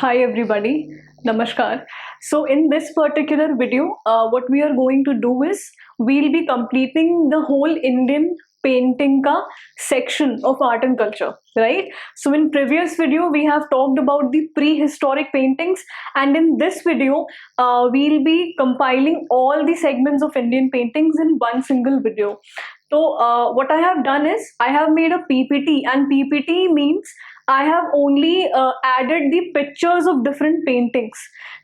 Hi everybody, Namaskar. So in this particular video, what we are going to do is we'll be completing the whole Indian painting ka section of art and culture, right? So in previous video we have talked about the prehistoric paintings, and in this video we'll be compiling all the segments of Indian paintings in one single video. So what I have done is I have made a PPT, and PPT means I have only added the pictures of different paintings.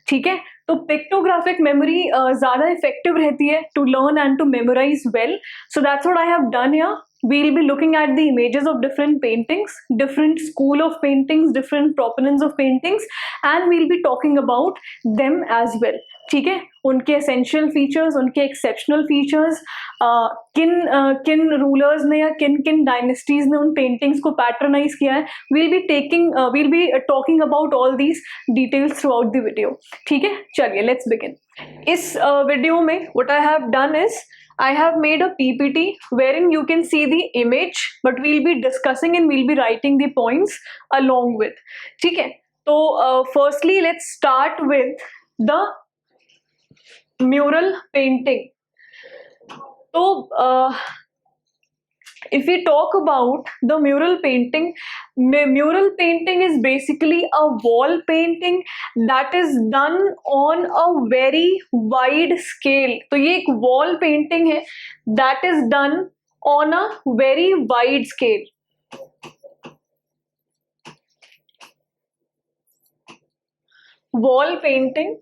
ठीक है, तो pictographic memory ज़्यादा effective रहती है to learn and to memorize well. So that's what I have done here. We'll be looking at the images of different paintings, different school of paintings, different proponents of paintings, and we'll be talking about them as well. ठीक है, उनके essential features, उनके exceptional features, किन rulers ने या किन dynasties ने उन पेंटिंग्स को पैटर्नाइज किया है. we'll be talking about all these details throughout the video. ठीक है, चलिए let's begin. इस वीडियो में what I have done is I have made a PPT wherein you can see the image, but we'll be discussing and we'll be writing the points along with. ठीक है, तो firstly let's start with the mural painting. So if we talk about the mural painting is basically a wall painting that is done on a very wide scale. तो ये एक wall painting है that is done on a very wide scale. Wall painting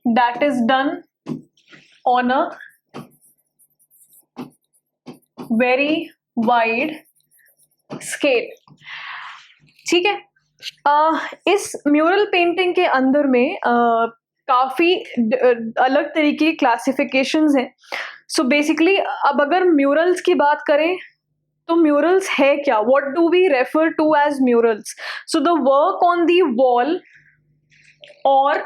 that is done on a very wide scale. ठीक है, इस mural painting के अंदर में काफ़ी अलग तरीके की क्लासिफिकेशंस हैं. सो बेसिकली अब अगर म्यूरल्स की बात करें तो म्यूरल्स है क्या, what do we refer to as murals? So the work on the wall और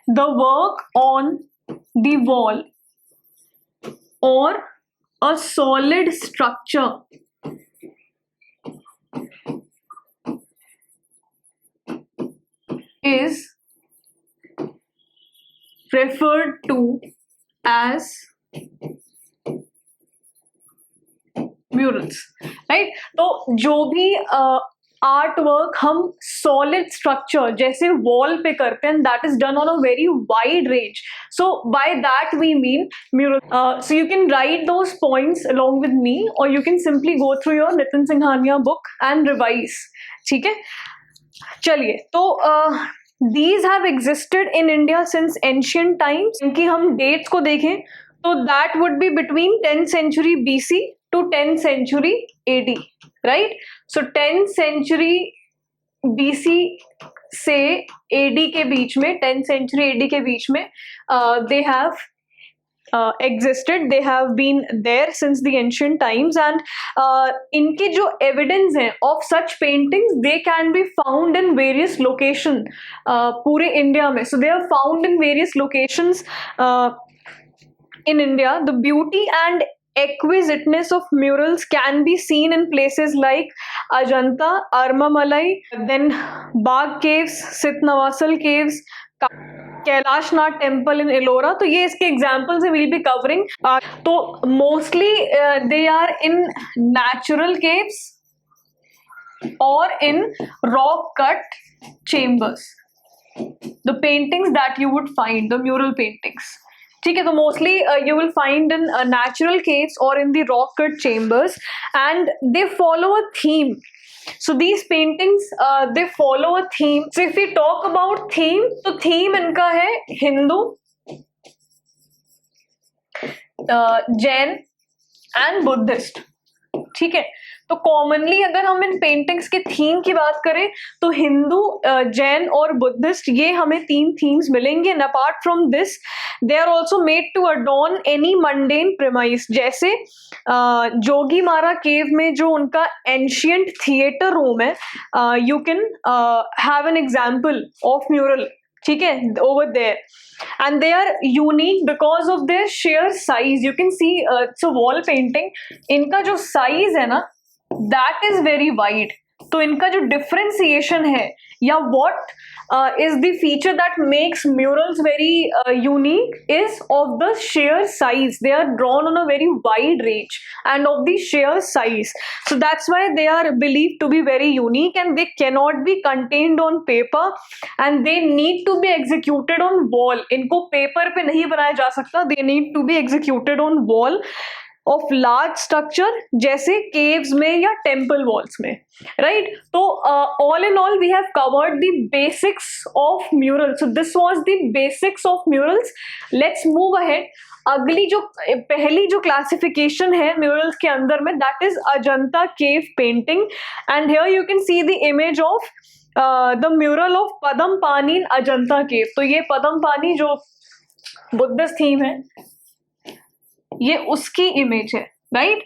the work on the wall or a solid structure is referred to as murals, right? तो जो भी आर्ट वर्क हम solid structure जैसे wall पे करते हैं, that is done on a very wide range. So by that we mean mural. So you can write those points along with me, और you can simply go through your Nitin Singhania book and revise. ठीक है, चलिए, तो these have existed in India since ancient times. इनकी हम dates को देखें तो that would be between 10th century BC to 10th century AD, right? So 10th century BC से AD के बीच में, 10th century AD के बीच में they have existed, they have been there since the ancient times, and इनके जो evidence हैं of such paintings, they can be found in various location पूरे India में. So they are found in various locations in India. The beauty and exquisiteness of murals can be seen in places like Ajanta, Armamalai, then Bagh Caves, Sitnavasal Caves, Kailashnath temple in Ellora. तो ये इसके examples है, will be covering. तो mostly they are in natural caves और in rock cut chambers, the paintings that you would find, the mural paintings. ठीक है, तो mostly you will find in natural caves और in the rock cut chambers, and they follow a theme. So these paintings they follow a theme. So if we talk about theme, तो theme इनका है Hindu, Jain and Buddhist. ठीक है, तो commonly अगर हम इन paintings के थीम की बात करें तो हिंदू, जैन और बुद्धिस्ट, ये हमें 3 थीम्स मिलेंगे. And apart from this they are also made to adorn any mundane premise. जैसे जोगीमारा केव में जो उनका एंशियंट थिएटर रूम है, you can have an example of mural. ठीक है, over there, and they are unique because of their sheer size. You can see it's a wall painting, इनका जो size है ना that is very wide. तो इनका जो differentiation है या what is the feature that makes murals very unique is of the sheer size. They are drawn on a very wide range and of the sheer size. So that's why they are believed to be very unique, and they cannot be contained on paper, and they need to be executed on wall. इनको paper पे नहीं बनाया जा सकता. They need to be executed on wall of large structure जैसे caves में या temple walls में, right? तो all in all we have covered the basics of murals. So this was the basics of murals. Let's move ahead. अगली जो पहली जो classification है murals के अंदर में, that is Ajanta cave painting, and here you can see the image of the mural of Padam-Pani in Ajanta cave. तो ये Padam-Pani जो Buddhist theme है, ये उसकी इमेज है, राइट?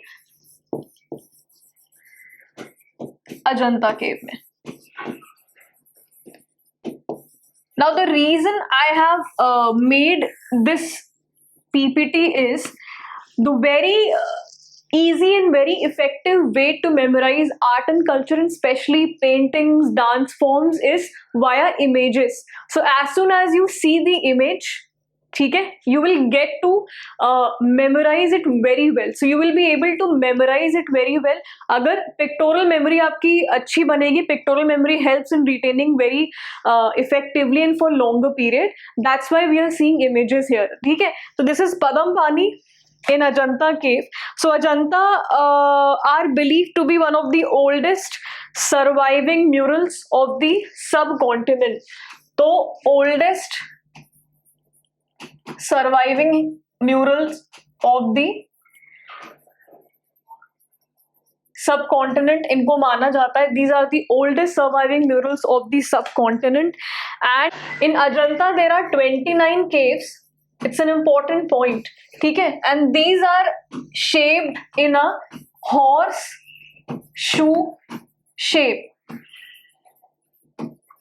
अजंता केव में. Now the reason I have made this PPT is the very easy and very effective way to memorize art and culture, and especially paintings, dance forms, is via images. So as soon as you see the image, ठीक है, you will get to memorize it very well. So you will be able to memorize it very well. अगर pictorial memory आपकी अच्छी बनेगी, pictorial memory helps in retaining very effectively and for longer period. That's why we are seeing images here. ठीक है, so this is Padam-Pani in Ajanta cave. So Ajanta are believed to be one of the oldest surviving murals of the subcontinent. तो oldest surviving murals of the subcontinent, इनको माना जाता है. These are the oldest surviving murals of the subcontinent, and in Ajanta there are 29 caves. It's an important point, ठीक है, and these are shaped in a horseshoe shape.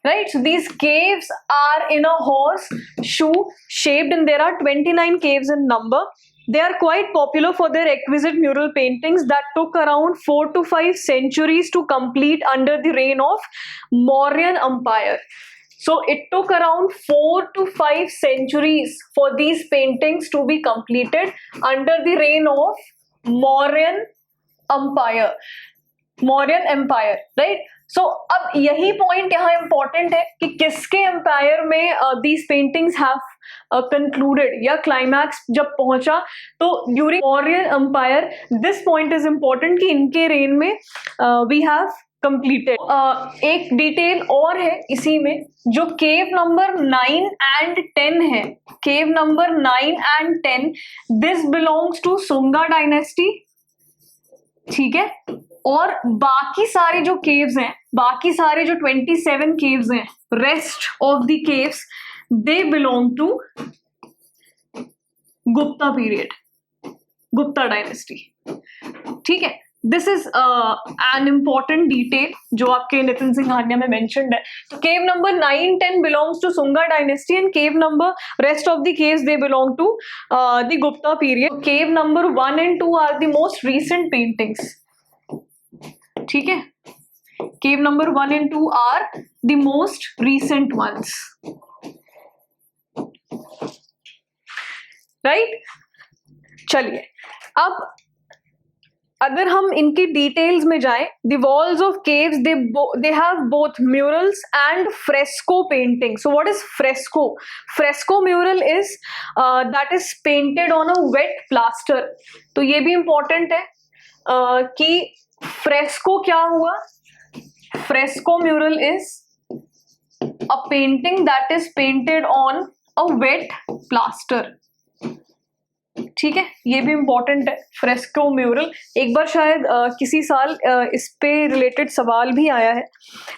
Right, so these caves are in a horseshoe shaped, and there are 29 caves in number. They are quite popular for their exquisite mural paintings that took around 4 to 5 centuries to complete under the reign of Mauryan Empire. So it took around 4 to 5 centuries for these paintings to be completed under the reign of Mauryan Empire. Mauryan Empire, right? So अब यही point यहाँ important है कि किसके empire में these paintings have concluded या climax जब पहुंचा. तो during Mauryan empire this point is important कि इनके रेन में we have completed. एक डिटेल और है इसी में, जो केव नंबर 9 and 10 है. Cave number 9 and 10 this belongs to Sunga dynasty, ठीक है, और बाकी सारे जो केव्स हैं, बाकी सारे जो 27 केव्स हैं, rest of the caves they belong to Gupta period, Gupta dynasty. ठीक है, this is an important detail जो आपके नितिन सिंघानिया में मेंशन्ड है. तो cave number 9, 10 belongs to Sunga dynasty, and cave number rest of the caves they belong to the Gupta period. Cave number 1 and 2 are the most recent paintings. ठीक है, cave number 1 and 2 are the most recent ones, right. चलिए, अब अगर हम इनकी details में जाएं, the walls of caves they have both murals and fresco painting. So what is fresco? Fresco mural is that is painted on a wet plaster. तो ये भी इंपॉर्टेंट है कि फ्रेस्को क्या हुआ. Fresco mural is a painting that is painted on a wet plaster. ठीक है, ये भी इंपॉर्टेंट है. फ्रेस्को म्यूरल एक बार शायद किसी साल इस पे रिलेटेड सवाल भी आया है.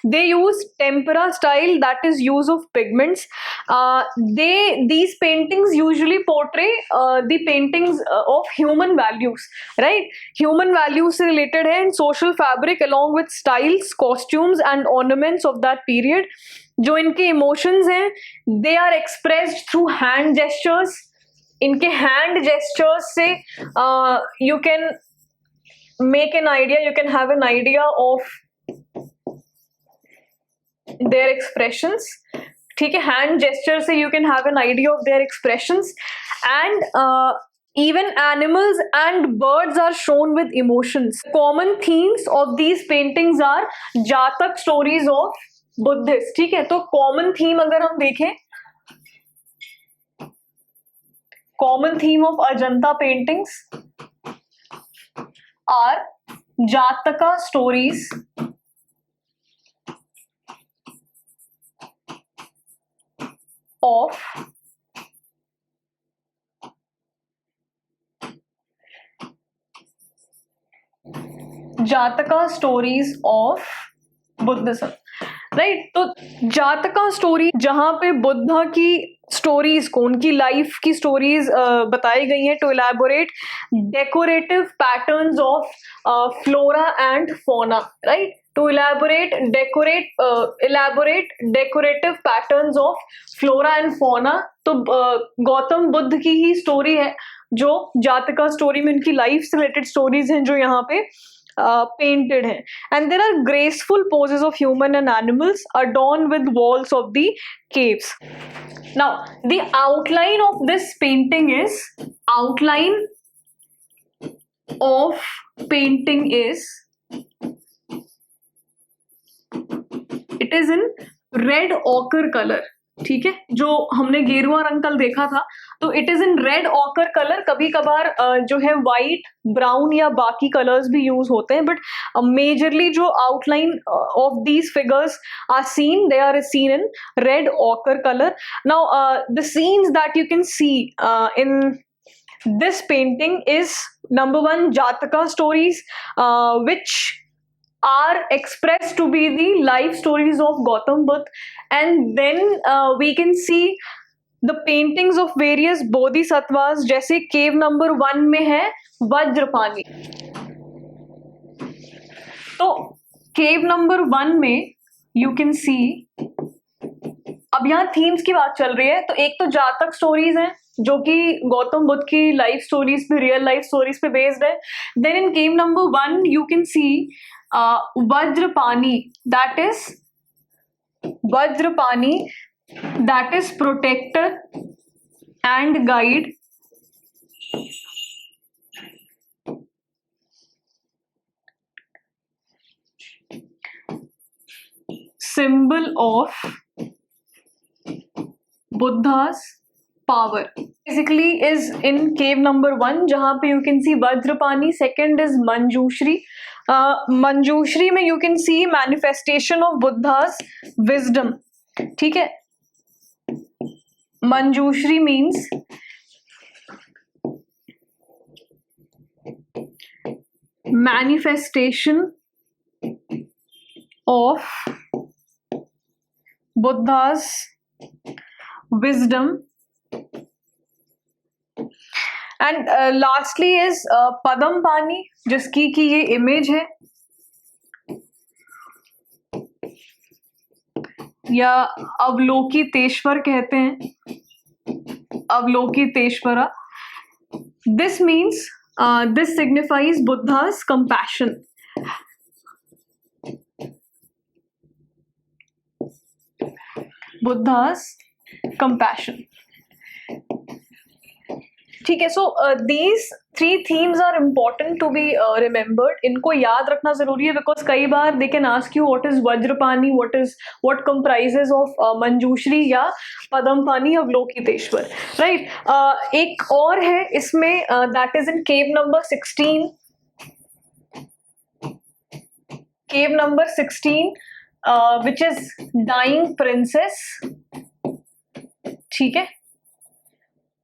They use tempera style, that is use of pigments. These paintings usually portray the paintings of human values, right. Human values से रिलेटेड है, in social fabric along with styles, costumes and ornaments of that period. जो इनके emotions हैं they are expressed through hand gestures. इनके hand gestures से you can make an idea, you can have an idea of their expressions. ठीक है, hand gesture से you can have an idea of their expressions. And even animals and birds are shown with emotions. Common themes of these paintings are जातक stories of Buddhists. ठीक है, तो common theme अगर हम देखें, common theme of Ajanta paintings are Jataka stories of जातका stories of Buddhism. Right, तो जातका स्टोरी जहां पे बुद्धा की स्टोरीज को, उनकी लाइफ की स्टोरीज बताई गई हैं to elaborate decorative patterns of flora and fauna. Right, to elaborate decorative patterns of flora and fauna. तो गौतम बुद्ध की ही स्टोरी है जो जातका स्टोरी में उनकी लाइफ से रिलेटेड स्टोरीज हैं जो यहाँ पे painted हैं. And there are graceful poses of human and animals adorned with walls of the caves. Now the outline of this painting is it is in red ochre color. ठीक है, जो हमने गेरुआ रंग कल देखा था, तो it is in red ochre colour. कभी कभार जो है वाइट, ब्राउन या बाकी कलर्स भी यूज होते हैं, बट मेजरली जो outline of these figures are seen, they are seen in red ochre colour. Now the scenes that you can see in this painting is number one Jataka stories, which are expressed to be the life stories of Gautam Buddha. And then we can see the paintings of various bodhisattvas, जैसे cave number 1 में है वज्रपाणी. तो cave number 1 में you can see, अब यहाँ themes की बात चल रही है, तो एक तो जातक स्टोरीज हैं जो कि गौतम बुद्ध की लाइफ स्टोरीज पे, रियल लाइफ स्टोरीज पे बेस्ड है. Then in cave number 1 you can see Vajrapani, that is protector and guide. Symbol of Buddha's power. Basically is in cave number 1 जहां पे you can see Vajrapani. Second is Manjushri. Manjushri में you can see manifestation of Buddha's wisdom. ठीक है, Manjushri means manifestation of Buddha's wisdom. And lastly is Padmapani, जिसकी की ये image है, या अवलोकितेश्वर कहते हैं, Avalokiteshvara. This means this signifies Buddha's compassion. Buddha's compassion. ठीक है, so these 3 themes are important to be remembered. इनको याद रखना जरूरी है बिकॉज कई बार they can ask you what is Vajrapani, what comprises of Manjushri या पद्मपानी, अवलोकितेश्वर. राइट, एक और है इसमें, that is in cave number 16. Cave number 16 which is dying princess. ठीक है,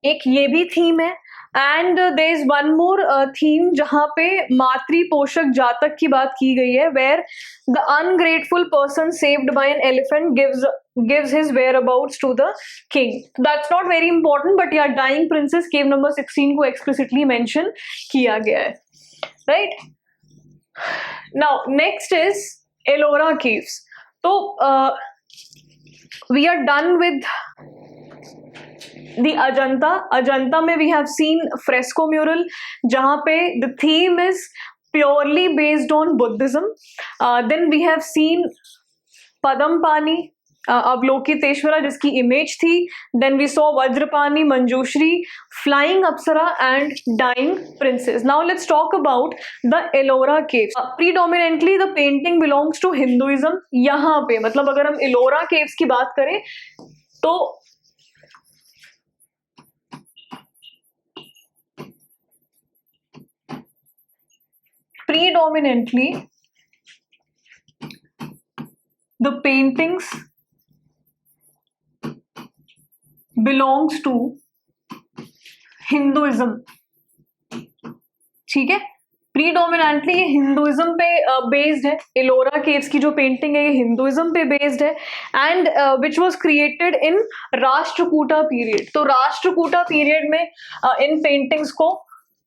एक ये भी थीम है. And there is one more theme जहां पे मातृ पोषक जातक की बात की गई है, where the ungrateful person saved by an elephant gives his whereabouts to the king. That's not very important, but yeah, dying princess cave number 16 को explicitly mention किया गया है. Right? Now next is Ellora caves. तो we are done with the Ajanta में we have seen fresco mural जहाँ पे the theme is purely based on Buddhism. Then we have seen Padampani, Avalokiteshvara जिसकी image थी. Then we saw Vajrapani, Manjushri, flying apsara and dying princess. Now let's talk about the Ellora caves. Predominantly the painting belongs to Hinduism. यहाँ पे मतलब अगर हम Ellora caves की बात करें तो predominantly the paintings belongs to Hinduism. ठीक है, प्रीडोमिनेंटली ये हिंदुइज्म पे बेस्ड है. एलोरा केव्स की जो पेंटिंग है ये हिंदुइज्म पे बेस्ड है and which was created in Rashtrakuta period. तो राष्ट्रकूटा पीरियड में इन पेंटिंग्स को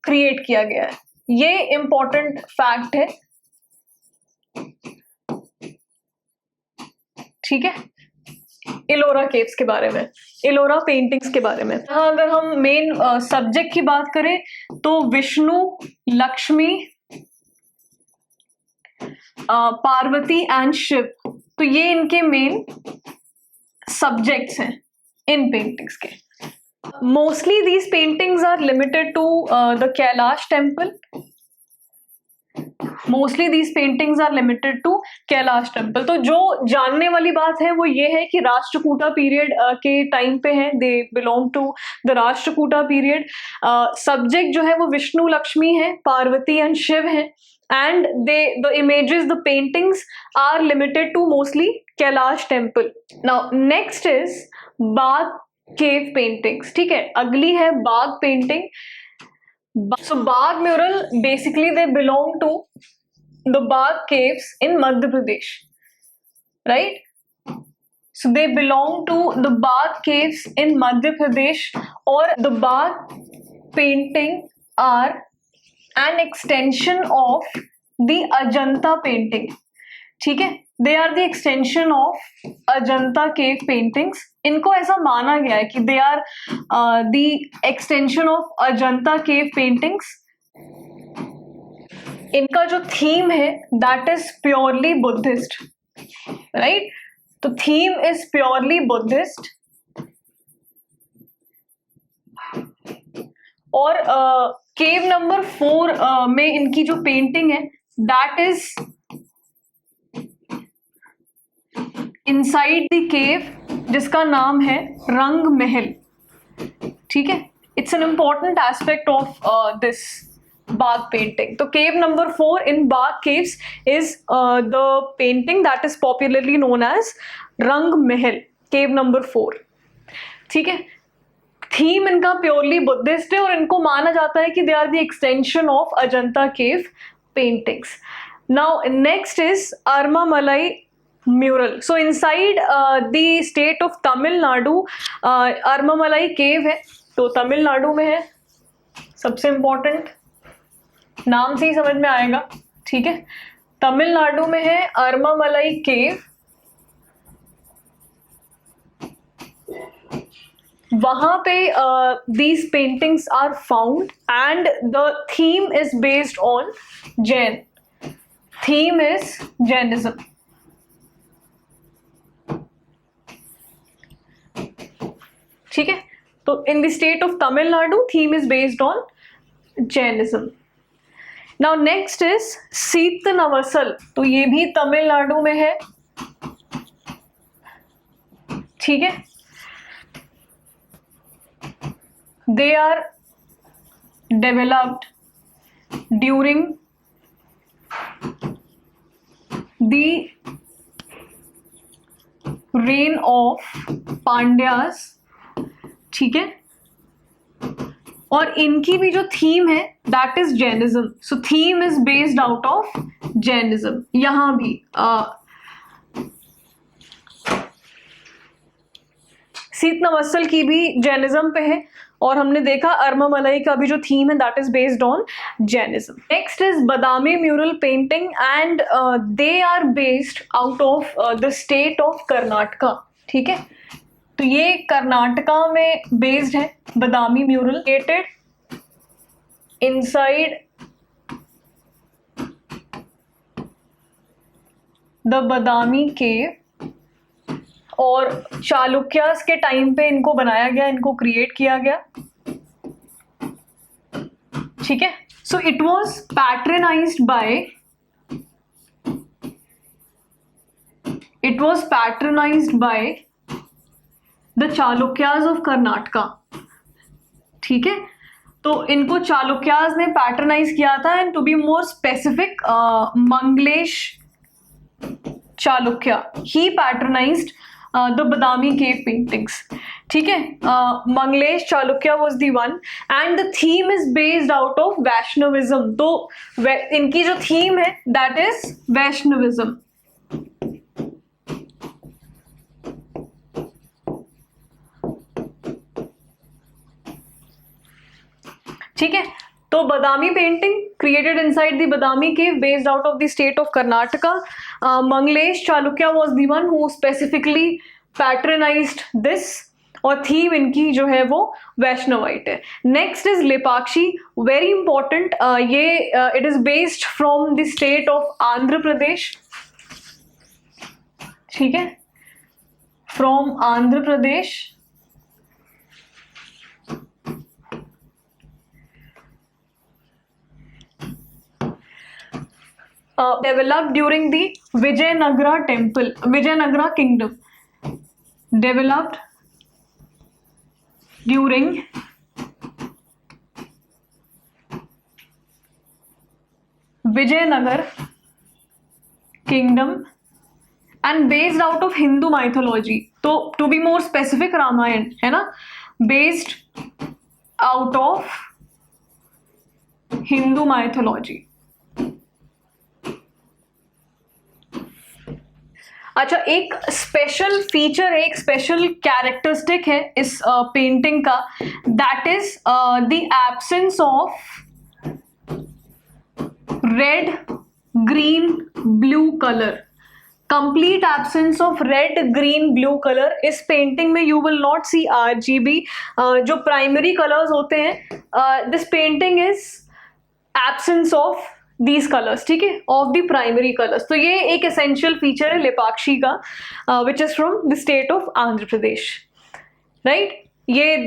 क्रिएट किया गया है. ये इंपॉर्टेंट फैक्ट है. ठीक है, एलोरा केव्स के बारे में, एलोरा पेंटिंग्स के बारे में. अगर हम मेन सब्जेक्ट की बात करें तो विष्णु, लक्ष्मी, पार्वती एंड शिव, तो ये इनके मेन सब्जेक्ट्स हैं इन पेंटिंग्स के. Mostly these paintings are limited to the Kailash temple. Mostly these paintings are limited to Kailash temple. तो जो जानने वाली बात है वो ये है कि राष्ट्रकूटा पीरियड के टाइम पे है. They belong to the Rashtrakuta period. Subject जो है वो विष्णु, लक्ष्मी है, पार्वती एंड शिव है. And the images, the paintings are limited to mostly Kailash temple. Now next is Bagh cave paintings. ठीक है, अगली है Bagh painting. So Bagh mural basically they belong to the Bagh caves in Madhya Pradesh, right. So they belong to the Bagh caves in Madhya Pradesh. और the Bagh painting are an extension of the Ajanta painting. ठीक है, they are the extension of Ajanta cave paintings. इनको ऐसा माना गया है कि they are the extension of Ajanta cave paintings. इनका जो थीम है that is purely Buddhist, right. तो थीम इज प्योरली बुद्धिस्ट. और केव नंबर 4 में इनकी जो पेंटिंग है that is inside the cave, जिसका नाम है रंग महल. ठीक है, it's an important aspect of this Bagh painting. तो cave number 4 in Bagh caves is the painting that is popularly known as Rang Mahal, cave number 4. ठीक है, थीम इनका प्योरली बुद्धिस्ट है और इनको माना जाता है कि they are the extension of Ajanta cave paintings. Now next is Armamalai mural. So inside the state of Tamil Nadu, Armamalai cave है. तो तमिलनाडु में है. सबसे इम्पोर्टेंट, नाम से ही समझ में आएगा. ठीक है, तमिलनाडु में है अरमामलाई केव. वहां पे these paintings are found and the theme is based on Jain. Theme is Jainism. ठीक है, तो in the state of Tamil Nadu theme is based on Jainism. Now next is Sittanavasal. तो ये भी तमिलनाडु में है. ठीक है, they are developed during the reign of Pandyas. ठीक है, और इनकी भी जो थीम है that is Jainism. So theme is based out of Jainism. यहां भी सीतनवसल की भी जैनिज्म पे है और हमने देखा अरमामलाई का भी जो थीम है that is based on Jainism. Next is Badami mural painting and they are based out of the state of Karnataka. ठीक है, तो ये कर्नाटका में बेस्ड है, Badami mural located inside the Badami cave, और चालुक्यास के टाइम पे इनको बनाया गया, इनको क्रिएट किया गया, ठीक है। So it was पैट्रनाइज्ड by the Chalukyas of Karnataka, ठीक है। तो इनको चालुक्यास ने पैट्रनाइज किया था, and to be more specific Mangalesh Chalukya he patronized the Badami cave paintings, ठीक है। Mangalesh Chalukya was the one, and the theme is based out of Vaishnavism. तो इनकी जो थीम है दैट इज वैष्णविज्म, ठीक है। तो Badami painting created inside the Badami cave based out of the state of Karnataka. Mangalesh Chalukya was the one who specifically patronized this, और theme इनकी जो है वो वैष्णवाइट है। Next is Lepakshi, very important, ये it is based from the state of Andhra Pradesh, ठीक है, from Andhra Pradesh. Developed during the Vijayanagara kingdom. Developed during Vijayanagar kingdom and based out of Hindu mythology. तो to be more specific, Ramayan है ना, based out of Hindu mythology. अच्छा, एक special feature है, एक special characteristic है इस पेंटिंग का, that is the absence of red green blue colour, complete absence of red green blue colour. इस पेंटिंग में you will not see RGB, जो प्राइमरी कलर्स होते हैं। This painting is absence of these colours, ठीक है, of the primary colours. तो ये एक एसेंशियल फीचर है लेपाक्षी का, which is from the state of Andhra Pradesh, right. ये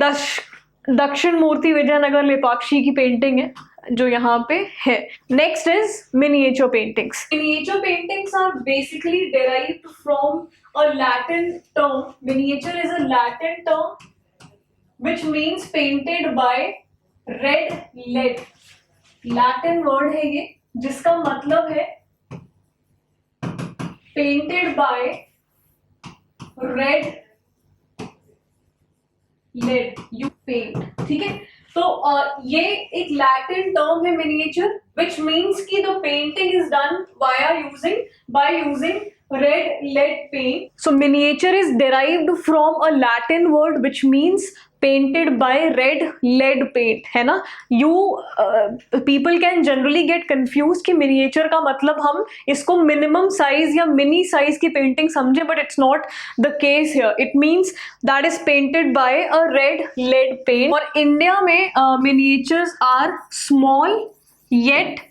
दक्षिण मूर्ति विजयनगर लेपाक्षी की पेंटिंग है जो यहाँ पे है। Next is miniature paintings. Miniature paintings are basically derived from a Latin term. Miniature is a Latin term which means painted by red lead. Latin word है ये, जिसका मतलब है painted by red lead you paint, ठीक है। तो ये एक लैटिन टर्म है मिनिएचर, विच मीन्स की the painting is done by using red lead paint. So miniature is derived from a Latin word which means painted by red lead paint, है ना। people can generally get confused कि miniature का मतलब हम इसको minimum size या mini size की painting समझे, but it's not the case here. It means that is painted by a red lead paint. और इंडिया में miniatures are small yet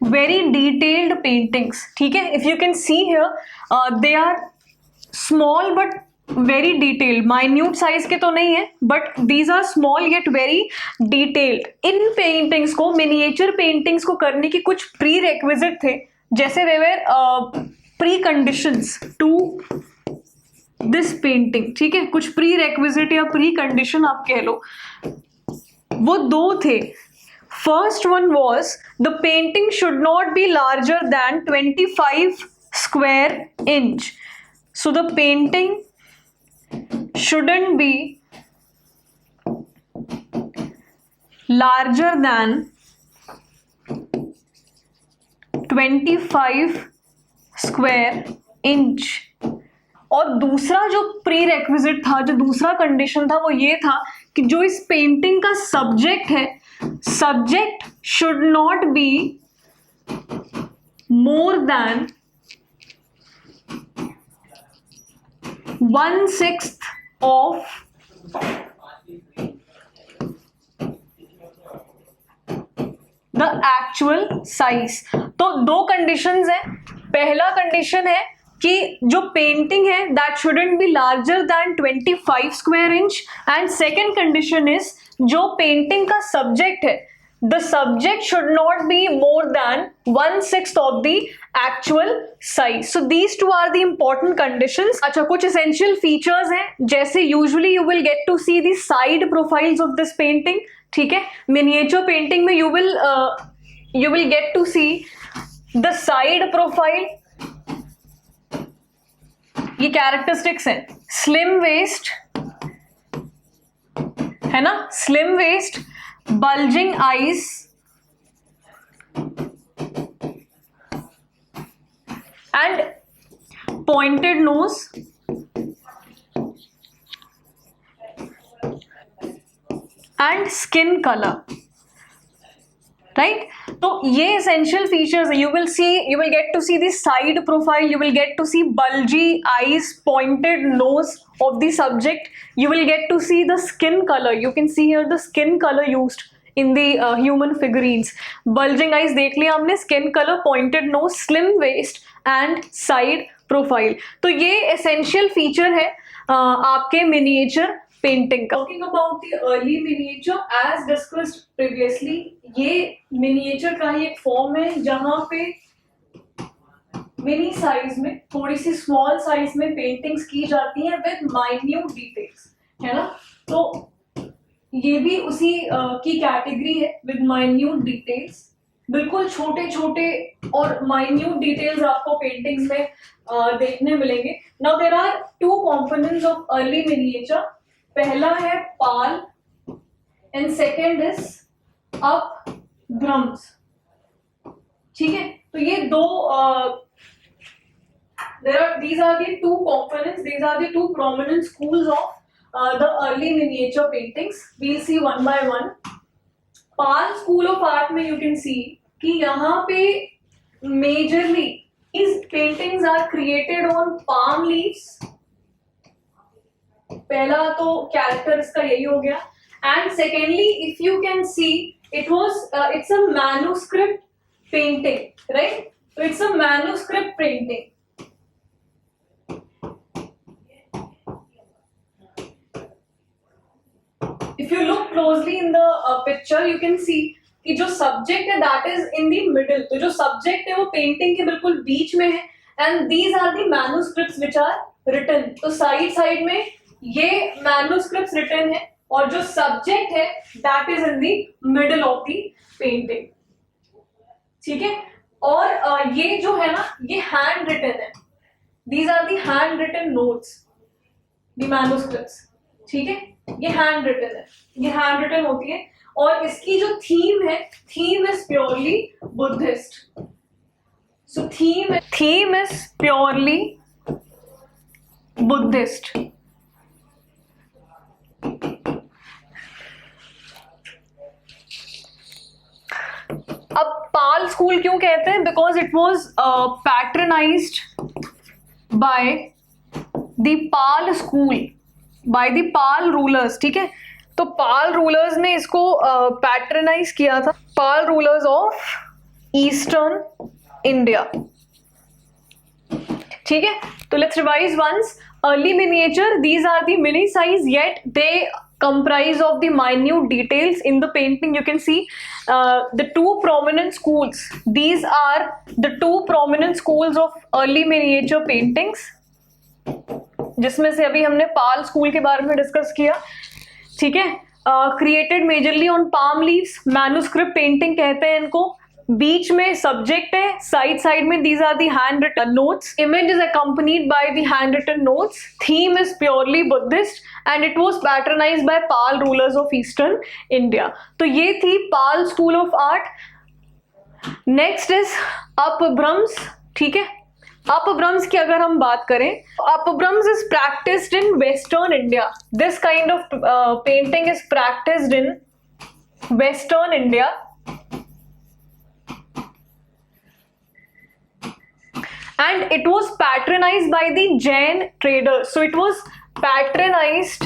very detailed paintings, ठीक है। If you can see here, they are small but very detailed. Minute size के तो नहीं है, but these are small yet very detailed. In paintings को, miniature paintings को करने की कुछ prerequisite थे, जैसे they were preconditions to this painting, ठीक है। कुछ prerequisite या precondition आप कह लो, वो दो थे। First one was the painting should not be larger than 25 square inch. So the painting shouldn't be larger than 25 square inch. और दूसरा जो prerequisite था, जो दूसरा condition था, वो ये था कि जो इस पेंटिंग का सब्जेक्ट है, subject should not be more than 1/6 of the actual size. तो दो कंडीशंस है। पहला कंडीशन है कि जो पेंटिंग है that shouldn't be larger than 25 square inch, and second condition is जो पेंटिंग का सब्जेक्ट है the subject should not be more than 1/6 of the actual size. So these two are the important conditions. अच्छा, कुछ essential features हैं, जैसे usually you will get to see the side profiles of this painting. ठीक है, miniature painting में you will get to see the side profile. ये characteristics हैं, slim waist है ना, slim waist, bulging eyes, and pointed nose, and skin color, right? तो ये essential features है. You will get to see the side profile, you will get to see bulgy eyes, pointed nose of the subject, you will get to see the skin color. You can see here the skin color used in the human figurines. Bulging eyes देख लिया हमने, skin color, pointed nose, slim waist and side profile. तो ये essential feature है आपके miniature painting का. Talking about the early miniature, as discussed previously, ये miniature का ही एक फॉर्म है जहां पे मिनी साइज में, थोड़ी सी स्मॉल साइज में पेंटिंग्स की जाती हैं विद माइन्यूट डिटेल्स, है ना. तो ये भी उसी की कैटेगरी है, विद माइन्यूट डिटेल्स. बिल्कुल छोटे छोटे और माइन्यूट डिटेल्स आपको पेंटिंग्स में देखने मिलेंगे. Now there are two components of early miniature. पहला है पाल एंड सेकेंड इज अप ड्रम्स. ठीक है, तो ये दो these are the two components, these are the two prominent schools of the early miniature paintings. We'll see one by one. Pal School of Art में you can see कि यहाँ पे majorly these paintings are created on palm leaves. पहला तो character इसका यही हो गया. And secondly, if you can see, it's a manuscript painting, right? So it's a manuscript painting. If you look closely in the picture, you can see कि जो subject है that is in the middle. तो जो subject है वो painting के बिल्कुल बीच में है. And these are the manuscripts which are written. तो side में ये manuscripts written है और जो subject है that is in the middle of the painting. ठीक है, और ये जो है ना ये hand written है. These are the hand written notes, the manuscripts. ठीक है, ये हैंड रिटन है, ये हैंड रिटन होती है. और इसकी जो थीम है, theme is purely Buddhist. So theme is purely Buddhist. अब पाल स्कूल क्यों कहते हैं? Because it was पैट्रनाइज्ड by the Pala school, by the Pala rulers. ठीक है, तो पाल रूलर्स ने इसको पैट्रनाइज किया था. Pala rulers of eastern India. ठीक है, तो let's revise once. Early miniature, these are the mini size yet they comprise of the minute details in the painting. You can see the two prominent schools. These are the two prominent schools of early miniature paintings, जिसमें से अभी हमने पाल school के बारे में discuss किया. ठीक है, created majorly on palm leaves. Manuscript painting कहते हैं इनको. बीच में सब्जेक्ट है, साइड में these are the handwritten notes. Image is accompanied by the handwritten notes. Theme is purely Buddhist and it was patronized by Pala rulers of eastern India. तो ये थी Pala school of art. Next is Apabhramsha. ठीक है, अपभ्रंश की अगर हम बात करें, अपभ्रंश is practised in western India. This kind of painting is practised in western India and it was patronized by the Jain traders. So it was patronized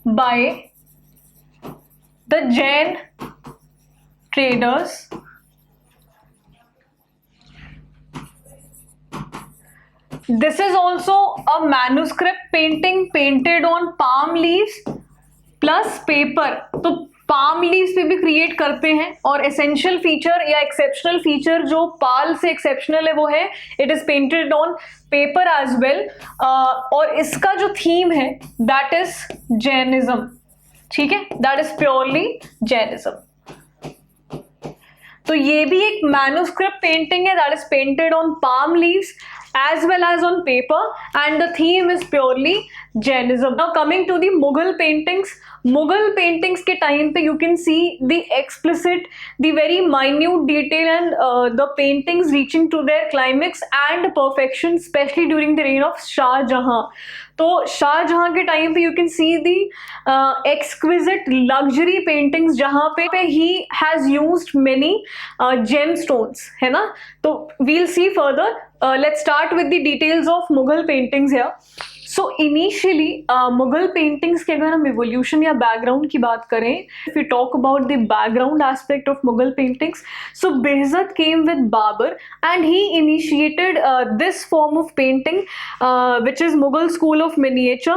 by the Jain traders. This is also a manuscript painting painted on palm leaves plus paper. तो palm leaves पे भी create करते हैं, और essential feature या exceptional feature जो पाल से exceptional है वो है it is painted on paper as well. और इसका जो theme है that is Jainism. ठीक है, that is purely Jainism. तो ये भी एक manuscript painting है that is painted on palm leaves as well as on paper, and the theme is purely Jainism. Now coming to the Mughal paintings. Mughal paintings के time पे you can see the explicit, the very minute detail and the paintings reaching to their climax and perfection, especially during the reign of Shah Jahan. तो शाहजहां के time पे you can see the exquisite luxury paintings जहां पे he has used many gemstones, है ना. तो we'll see further. Let's start with the details of Mughal paintings here. So initially Mughal paintings के अगर हम इवोल्यूशन या बैकग्राउंड की बात करें, if you talk about the background aspect of Mughal paintings, so Behzad came with Babur and he initiated this form of painting which is Mughal school of miniature.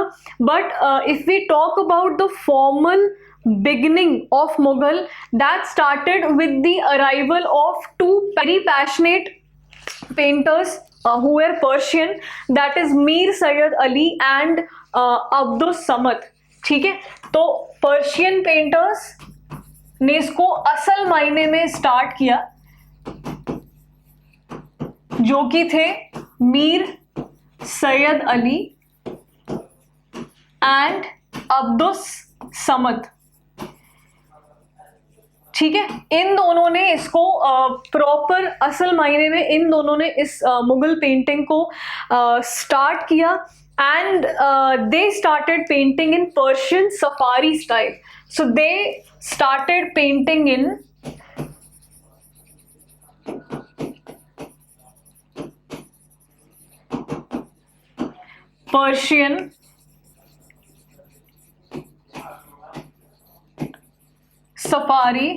But if we talk about the formal beginning of Mughal, that started with the arrival of two very passionate painters who were Persian, that is Mir Sayyid Ali and Abdus Samad. ठीक है, तो Persian painters ने इसको असल मायने में start किया, जो कि थे मीर सैयद अली एंड अब्दुस समद. ठीक है, इन दोनों ने इसको प्रॉपर असल मायने में इन दोनों ने इस मुगल पेंटिंग को स्टार्ट किया, and they started painting in Persian safari style. So they started painting in Persian safari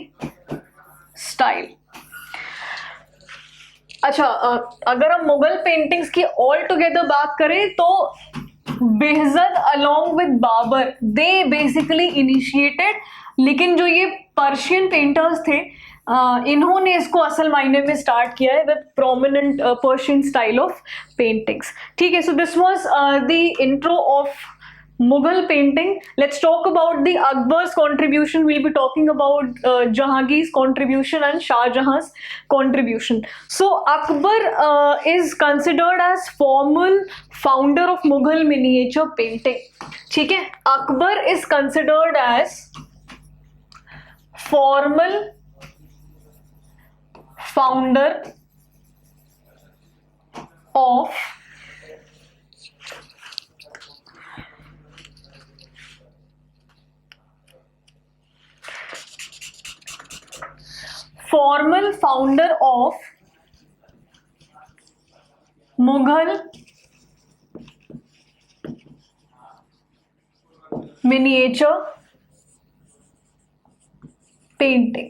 style. अच्छा, अगर हम मुगल पेंटिंग्स की ऑल टुगेदर बात करें तो Behzad along with Babur they basically initiated, लेकिन जो ये पर्शियन पेंटर्स थे इन्होंने इसको असल मायने में स्टार्ट किया है with prominent Persian style of paintings. ठीक है, so this was the intro of Mughal painting. Let's talk about the Akbar's contribution. We'll be talking about Jahangir's contribution and Shah Jahan's contribution. So Akbar is considered as formal founder of Mughal miniature painting. ठीक है, Akbar is considered as formal founder of Mughal miniature painting.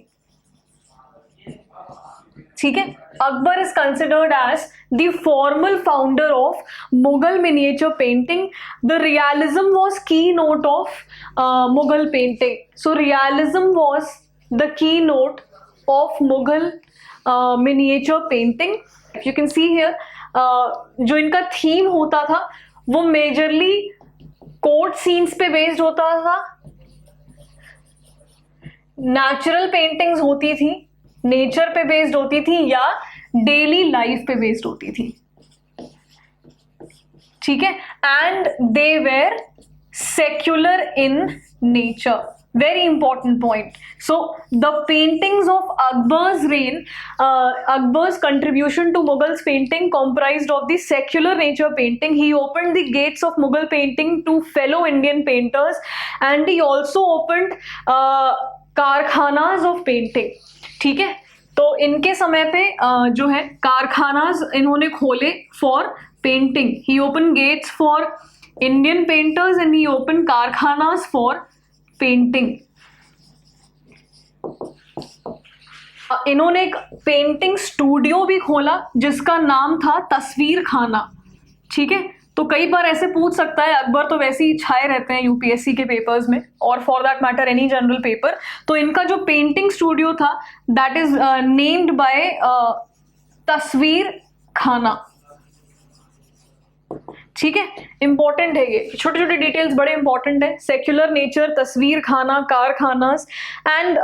ठीक है, Akbar is considered as the formal founder of Mughal miniature painting. The realism was keynote of Mughal painting. So realism was the keynote of Mughal miniature painting. You can see here जो इनका theme होता था वो majorly court scenes पे based होता था, natural paintings होती थी, नेचर पे बेस्ड होती थी, या डेली लाइफ पे बेस्ड होती थी. ठीक है, and they were secular in nature. Very important point. So the paintings of Akbar's reign, Akbar's contribution to Mughals painting comprised of the secular nature painting. He opened the gates of Mughal painting to fellow Indian painters, and he also opened कारखानास of painting. ठीक है, तो इनके समय पे जो है कारखानाज इन्होंने खोले for painting. He open gates for Indian painters and he open karkhanas for painting. इन्होंने एक पेंटिंग स्टूडियो भी खोला जिसका नाम था तस्वीर खाना. ठीक है, तो कई बार ऐसे पूछ सकता है, अकबर तो वैसे ही छाए रहते हैं यूपीएससी के पेपर्स में और for that matter any general paper. तो इनका जो पेंटिंग स्टूडियो था दैट इज नेम्ड बाय तस्वीर खाना. ठीक है, इंपॉर्टेंट है ये, छोटे छोटे डिटेल्स बड़े इंपॉर्टेंट है. Secular nature, Tasvir Khana, karkhanas. And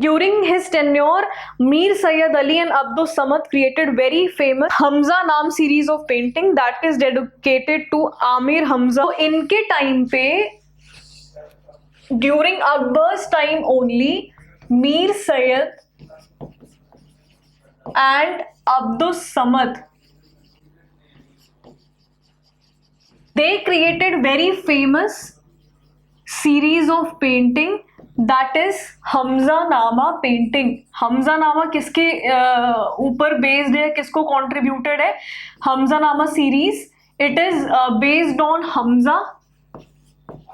during his tenure, Mir Sayyid Ali and Abdus Samad created very famous Hamza नाम series of painting that is dedicated to Amir Hamza. तो इनके टाइम पे, during Akbar's time only, Mir Sayyid and Abdus Samad, they created very famous series of painting that is Hamza नामा painting. Hamza नामा किसके ऊपर based है, किसको कॉन्ट्रीब्यूटेड है? हमजा नामा series. It is based on Hamza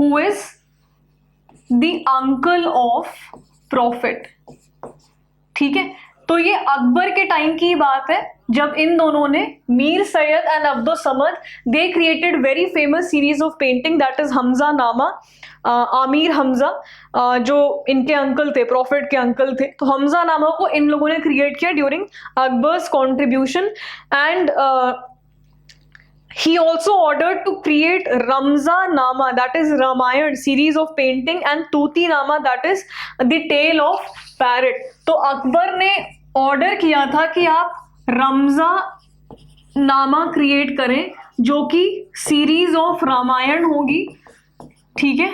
who is the uncle of profit. ठीक है, तो ये अकबर के टाइम की बात है जब इन दोनों ने, Mir Syed and Abdul Samad, they created very famous series of painting that is Hamza नामा. आमिर हमजा जो इनके अंकल थे, प्रॉफिट के अंकल थे, तो हमजा नामा को इन लोगों ने क्रिएट किया during Akbar's contribution. And he also ordered to create Ramza Nama, that is Ramayana series of painting, and Tuti Nama, that is the tale of parrot. तो अकबर ने ऑर्डर किया था कि आप रमजा नामा क्रिएट करें जो कि सीरीज ऑफ रामायण होगी. ठीक है,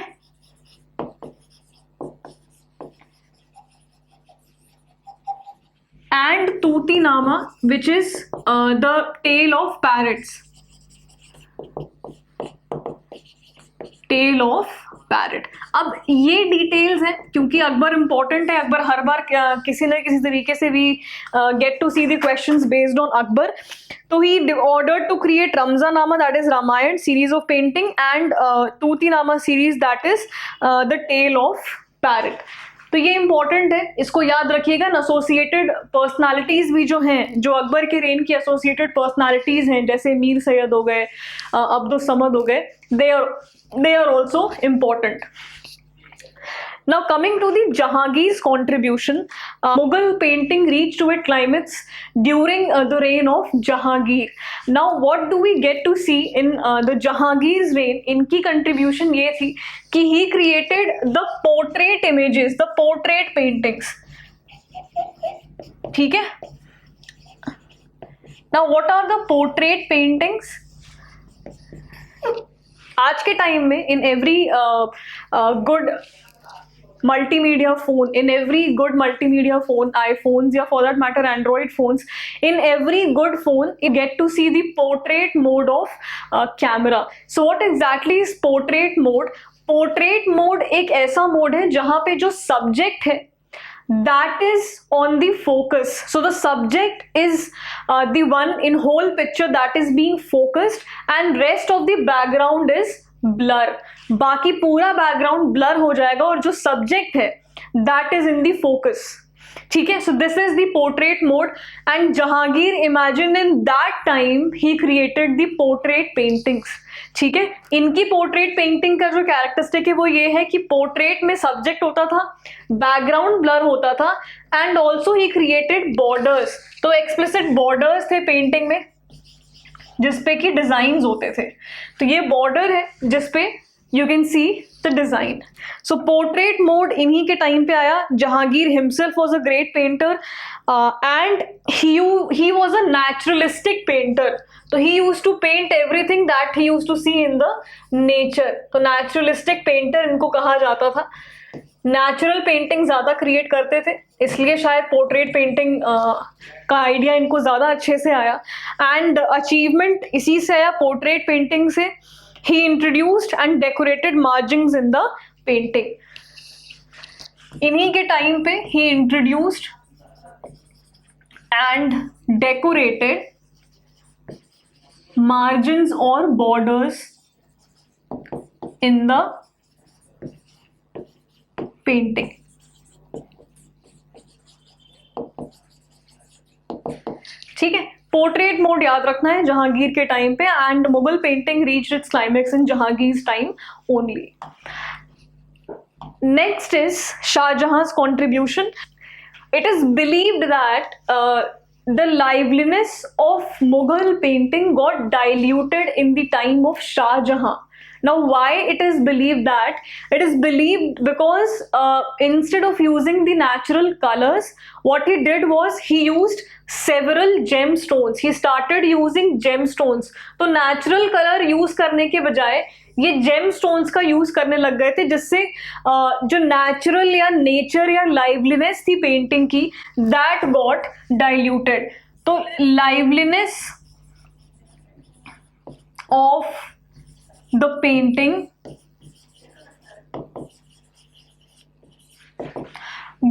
and तूती Nama which is the tale of parrots. Tale of parrot. अब ये डिटेल्स हैं क्योंकि अकबर इंपॉर्टेंट है. अकबर हर बार किसी न किसी तरीके से भी get to see the questions based on Akbar. तो he ordered to create Razmnama that is Ramayana series of painting and तूती नामा series that is the tale of parrot. तो ये इंपॉर्टेंट है, इसको याद रखिएगा. एसोसिएटेड पर्सनालिटीज भी जो हैं, जो अकबर के रेन की एसोसिएटेड पर्सनालिटीज हैं, जैसे मीर सैयद हो गए, अब्दुल समद हो गए, they are also important. Now coming to the Jahangir's contribution, Mughal painting reached to its climax during the reign of Jahangir. Now what do we get to see in the Jahangir's reign? इनकी contribution ये थी कि he created the portrait images, the portrait paintings. ठीक है? Now what are the portrait paintings? आज के time में in every good multimedia phone, in every good multimedia phone, iPhones या for that matter Android phones, in every good phone you get to see the portrait mode of camera. So what exactly is portrait mode? Portrait mode एक ऐसा mode है जहाँ पे जो subject है that is on the focus. So the subject is the one in whole picture that is being focused and rest of the background is blur. बाकी पूरा background blur हो जाएगा और जो सब्जेक्ट है that is in the focus. ठीक है, so this is the portrait mode. And Jahangir imagine in that time he created the portrait paintings. ठीक है, इनकी पोर्ट्रेट पेंटिंग का जो कैरेक्टरिस्टिक है वो ये है कि पोर्ट्रेट में सब्जेक्ट होता था, बैकग्राउंड ब्लर होता था, and also he created borders. तो एक्सप्लिसिट बॉर्डर्स थे पेंटिंग में जिसपे कि डिजाइन होते थे. तो ये बॉर्डर है जिसपे you can see the design. So portrait mode इन्हीं के टाइम पे आया. Jahangir himself was a great painter and he was a naturalistic painter. तो he used to paint everything that he used to see in the nature. तो naturalistic painter इनको कहा जाता था. नेचुरल पेंटिंग ज़्यादा क्रिएट करते थे, इसलिए शायद पोर्ट्रेट पेंटिंग का आइडिया इनको ज़्यादा अच्छे से आया. एंड अचीवमेंट इसी से आया, पोर्ट्रेट पेंटिंग से. He introduced and decorated margins in the painting. इन्हीं के टाइम पे ही introduced and decorated margins or borders in the painting. ठीक है, पोर्ट्रेट मोड याद रखना है जहांगीर के टाइम पे, and Mughal painting reached its climax in Jahangir's time only. Next is Shah Jahan's contribution. It is believed that the liveliness of Mughal painting got diluted in the time of Shah Jahan. Now, why it is believed that? It is believed because instead of using the natural colors, what he did was he used several gemstones. He started using gemstones. तो natural color use करने के बजाय ये gemstones का use करने लग गए थे, जिससे जो नेचुरल या नेचर या लाइवलीनेस थी पेंटिंग की, दैट गॉट डाइल्यूटेड. तो liveliness of the painting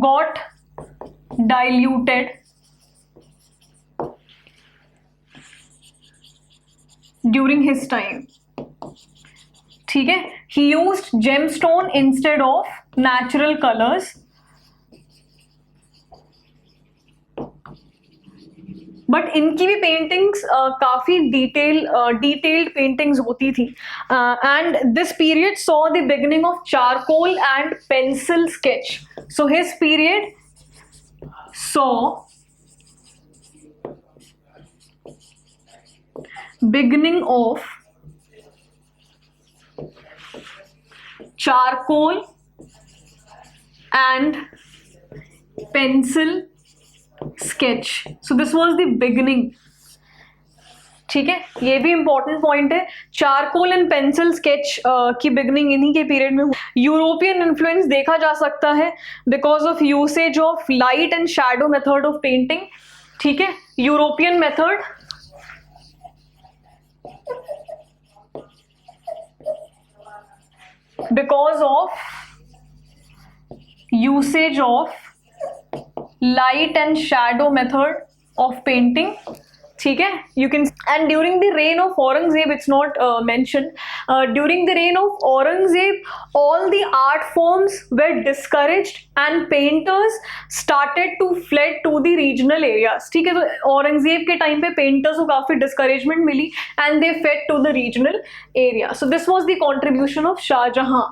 got diluted during his time. ठीक है, he used gemstone instead of natural colors. But इनकी भी पेंटिंग्स काफी डिटेल्ड पेंटिंग्स होती थी. And this period saw the beginning of charcoal and pencil sketch. So his period saw beginning of charcoal and pencil sketch. So this was the beginning. ठीक है, ये भी important point है. Charcoal and pencil sketch की beginning इन्हीं के period में. European influence देखा जा सकता है because of usage of light and shadow method of painting. ठीक है, European method because of usage of light and shadow method of painting. ठीक है, you can. And during the reign of Aurangzeb, it's not mentioned, during the reign of Aurangzeb all the art forms were discouraged and painters started to fled to the regional areas. ठीक है, तो औरंगजेब के time पे painters को काफी discouragement मिली and they fled to the regional area. So this was the contribution of Shah Jahan.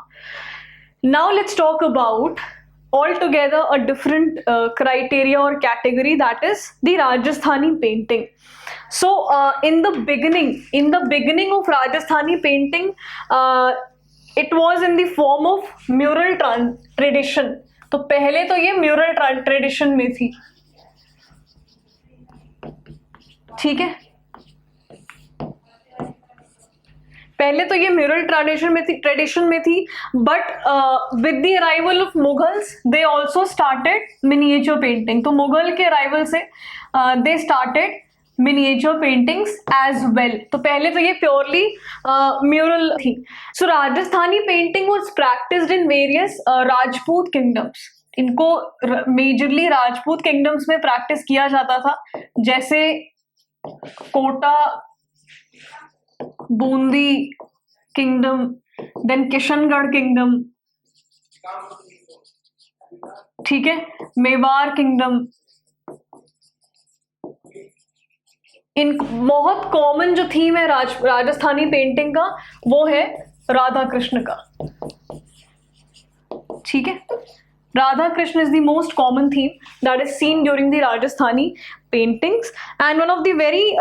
Now let's talk about altogether a different criteria or category, that is the Rajasthani painting. So in the beginning of Rajasthani painting, it was in the form of mural tradition. तो पहले तो ये mural tradition में थी. ठीक है, पहले तो ये म्यूरल ट्रेडिशन में थी but with the arrival of Mughals they also started miniature painting. तो मुगल के अराइवल से they started miniature paintings as well. तो पहले तो ये प्योरली म्यूरल थी. So Rajasthani painting was practised in various Rajput kingdoms. इनको मेजरली राजपूत किंगडम्स में प्रैक्टिस किया जाता था, जैसे Kota, Bundi kingdom, then Kishangarh kingdom. ठीक है, मेवाड़ किंगडम. इन बहुत कॉमन जो थीम है राजस्थानी पेंटिंग का वो है राधा कृष्ण का. ठीक है, Radha Krishna is the most common theme that is seen during the Rajasthani paintings, and one of the very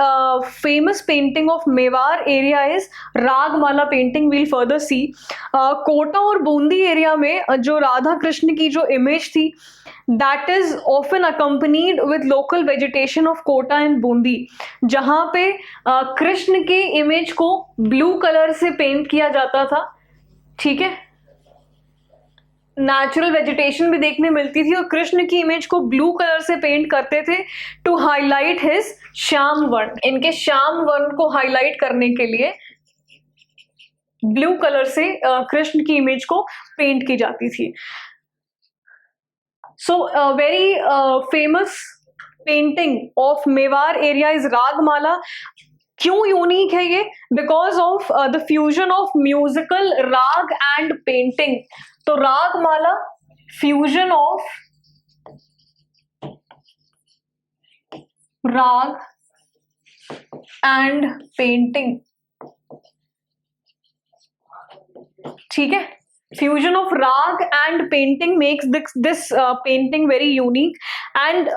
famous painting of Mewar area is Ragmala painting. We'll further see. Kota और Bundi area में जो राधा कृष्ण की जो image थी, that is often accompanied with local vegetation of Kota and Bundi, जहाँ पे कृष्ण की image को ब्लू कलर से पेंट किया जाता था. ठीक है, नेचुरल वेजिटेशन भी देखने मिलती थी और कृष्ण की इमेज को ब्लू कलर से पेंट करते थे टू हाईलाइट हिज श्याम वर्ण. इनके श्याम वर्ण को हाईलाइट करने के लिए ब्लू कलर से कृष्ण की इमेज को पेंट की जाती थी. So very famous painting of Mewar area is Ragamala. क्यों यूनिक है ये? Because of the fusion of musical raga and painting. तो रागमाला फ्यूजन ऑफ राग एंड पेंटिंग. ठीक है, फ्यूजन ऑफ राग and painting makes this painting very unique. And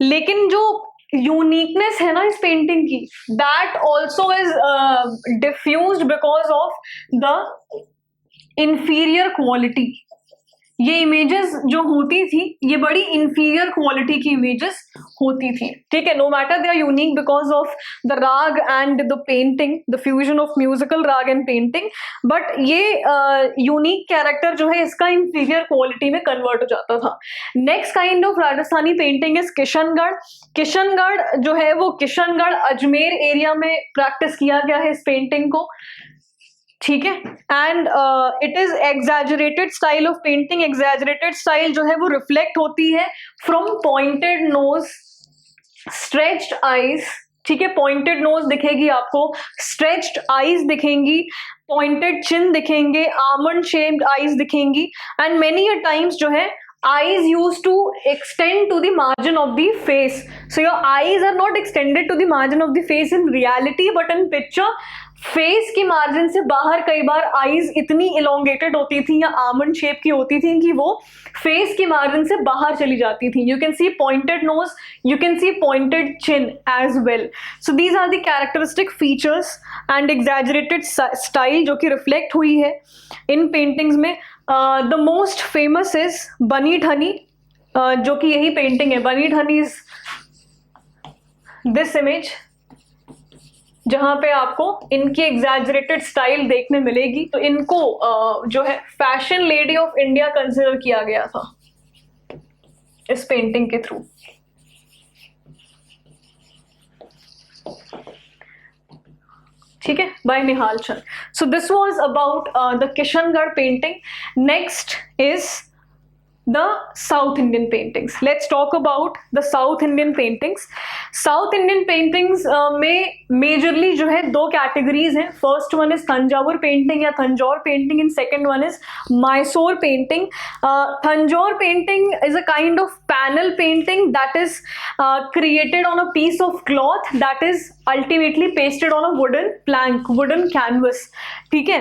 लेकिन जो यूनिकनेस है ना इस पेंटिंग की, that also is diffused because of the inferior quality. ये इमेजेस जो होती थी ये बड़ी इंफीरियर क्वालिटी की इमेजेस होती थी. ठीक है, no matter they are unique because of the raga and the painting, the fusion of musical raga and painting. But ये यूनिक कैरेक्टर जो है इसका इंफीरियर क्वालिटी में कन्वर्ट हो जाता था. Next kind of Rajasthani painting is Kishangarh. Kishangarh जो है वो किशनगढ़ अजमेर एरिया में प्रैक्टिस किया गया है इस पेंटिंग को. ठीक है, and it is exaggerated style of painting. Exaggerated style जो है वो रिफ्लेक्ट होती है from pointed nose, stretched eyes. ठीक है, पॉइंटेड नोज दिखेगी आपको, स्ट्रेच्ड आईज दिखेंगी, पॉइंटेड चिन दिखेंगे, आमंड शेप्ड आईज दिखेंगी. एंड मेनी अ टाइम्स जो है eyes used to extend to the margin of the face. So your eyes are not extended to the margin of the face in reality, but in picture face की margin से बाहर कई बार eyes इतनी elongated होती थी या almond shape की होती थी कि वो फेस की मार्जिन से बाहर चली जाती थी. You can see pointed nose, you can see pointed chin as well. So these are the characteristic features and exaggerated style जो कि रिफ्लेक्ट हुई है इन पेंटिंग्स में. The most famous is Bani Thani, जो कि यही पेंटिंग है. बनी ठनी इज दिस इमेज जहां पे आपको इनकी एग्जैजरेटेड स्टाइल देखने मिलेगी. तो इनको जो है fashion lady of India consider किया गया था इस पेंटिंग के थ्रू. ठीक है, by Nihal Chand. So this was about the Kishangarh painting. Next is the South Indian paintings. Let's talk about the South Indian paintings. South Indian paintings में majorly जो है दो categories हैं. First one is Thanjavur painting या Tanjore painting, and second one is Mysore painting. Tanjore painting is a kind of panel painting that is created on a piece of cloth that is ultimately pasted on a wooden plank, wooden canvas. ठीक है,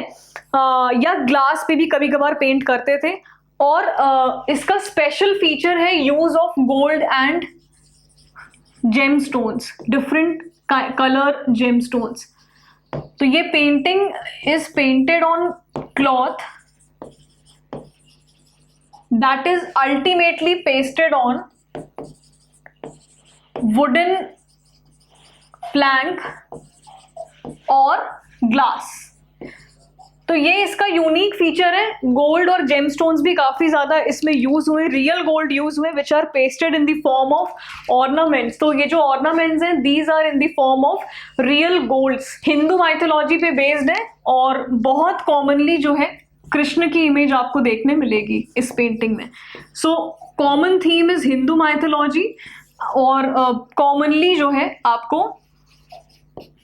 या glass पे भी कभी कभार paint करते थे. और इसका स्पेशल फीचर है use of gold and gemstones, different colour gemstones. तो ये painting is painted on cloth that is ultimately pasted on wooden plank और ग्लास. तो ये इसका यूनिक फीचर है. गोल्ड और जेमस्टोन्स भी काफी ज्यादा इसमें यूज हुए, रियल गोल्ड यूज हुए which are pasted in the form of ornaments. तो ये जो ऑर्नामेंट्स हैं these are in the form of real golds. Hindu mythology पे बेस्ड है और बहुत कॉमनली जो है कृष्ण की इमेज आपको देखने मिलेगी इस पेंटिंग में. So common theme is Hindu mythology और कॉमनली जो है आपको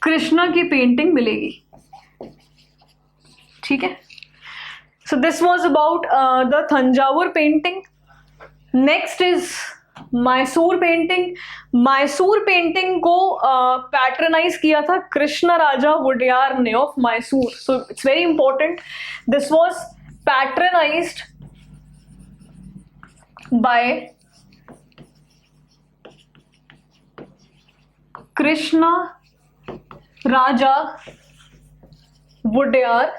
कृष्ण की पेंटिंग मिलेगी. ठीक है, so this was about the Thanjavur painting. Next is Mysore painting. Mysore painting को पैट्रनाइज किया था कृष्ण राजा वुडयार ने of Mysore. So it's very important, this was पैट्रनाइज्ड by Krishna Raja Wodeyar.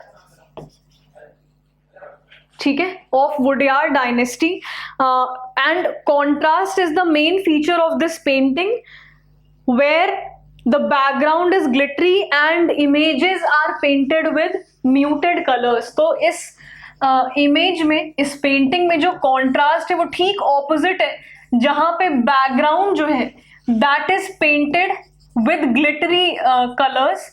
ठीक है, of Wodeyar dynasty. And contrast is the main feature of this painting where the background is glittery and images are painted with muted colours. तो इस image में, इस painting में जो contrast है वो ठीक ऑपोजिट है, जहां पे बैकग्राउंड जो है that is painted with glittery colours,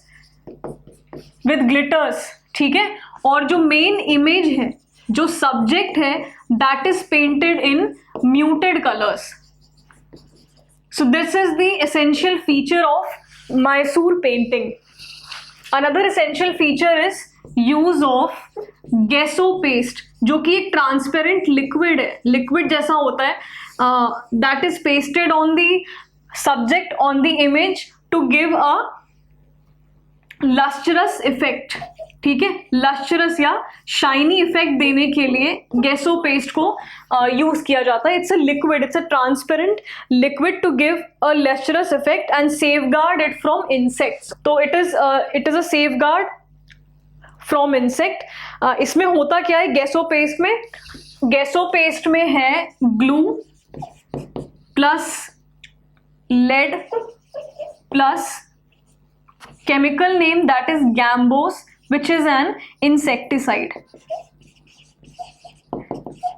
with glitters. ठीक है, और जो मेन इमेज है, जो सब्जेक्ट है that is painted in muted colours. So this is the essential feature of Mysore painting. Another essential feature is use of gesso paste, जो कि एक ट्रांसपेरेंट लिक्विड है, लिक्विड जैसा होता है, that is pasted on the subject, on the image to give a lustrous effect. ठीक है, lustrous या शाइनी इफेक्ट देने के लिए गेसो पेस्ट को यूज किया जाता है. It's a liquid, it's a transparent liquid to give a lustrous effect and safeguard it from insects. तो it is a safeguard from insect. इसमें होता क्या है गेसो पेस्ट में? गेसो पेस्ट में है glue plus lead plus chemical name that is gamboge which is an insecticide.